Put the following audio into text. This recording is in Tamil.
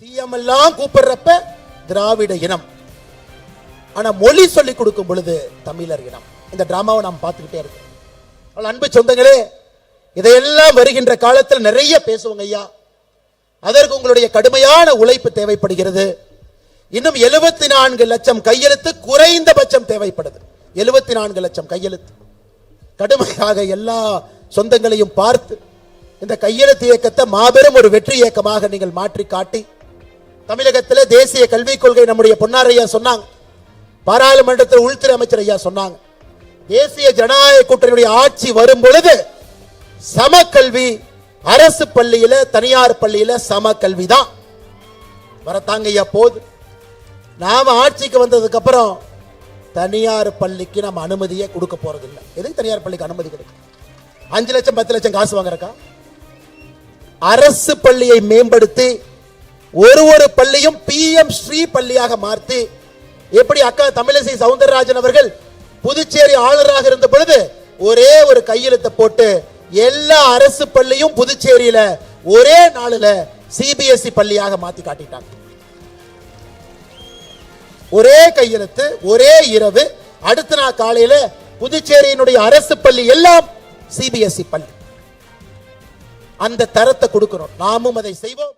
சிஎம் எல்லாம் கூப்பிடுறப்ப திராவிட இனம், ஆனா மொழி சொல்லி கொடுக்கும் பொழுது தமிழர் இனம். இந்த டிராமாவை நாம் பார்த்துக்கிட்டே இருக்கோம். அன்பு சொந்தங்களே, இதையெல்லாம் வருகின்ற காலத்தில் நிறைய பேசுவோங்க ஐயா. அதற்கு உங்களுடைய கடுமையான உழைப்பு தேவைப்படுகிறது. இன்னும் 74 லட்சம் கையெழுத்து குறைந்தபட்சம் தேவைப்படுது. 74 லட்சம் கையெழுத்து. கடுமையாக எல்லா சொந்தங்களையும் பார்த்து இந்த கையெழுத்து இயக்கத்தை மாபெரும் ஒரு வெற்றி இயக்கமாக நீங்கள் மாற்றி காட்டி, தமிழகத்தில் தேசிய கல்விக் கொள்கை நம்முடைய பொன்னாரையா சொன்னாங்க, பாராளுமன்றத்தில் உள்துறை அமைச்சர் ஐயா சொன்னாங்க, தேசிய ஜனநாயக கூட்டணியுடைய ஆட்சி வரும் பொழுது சமக்கல்வி, அரசு பள்ளியில தனியார் பள்ளியில சமக்கல்வி தான் வரத்தாங்க ஐயா. போது நாம ஆட்சிக்கு வந்ததுக்கு அப்புறம் தனியார் பள்ளிக்கு நம்ம அனுமதியே கொடுக்க போறது இல்லை. எதுக்கு தனியார் பள்ளிக்கு அனுமதி கிடைக்கும்? 5 லட்சம் 10 லட்சம் காசு வாங்குறக்கா? அரசு பள்ளியை மேம்படுத்தி ஒரு பள்ளியும் PM ஸ்ரீ பள்ளியாக மாற்றி, எப்படி அக்கா தமிழிசை சவுந்தரராஜன் அவர்கள் புதுச்சேரி ஆளுநராக இருந்த பொழுது ஒரே ஒரு கையெழுத்தை போட்டு எல்லா அரசு பள்ளியும் புதுச்சேரியில ஒரே நாளில் CBSE பள்ளியாக மாத்தி காட்டிட்டாங்க. ஒரே கையெழுத்து, ஒரே இரவு, அடுத்த நாள் காலையில புதுச்சேரியினுடைய அரசு பள்ளி எல்லாம் CBSE பள்ளி. அந்த தரத்தை கொடுக்கிறோம். நாமும் அதை செய்வோம்.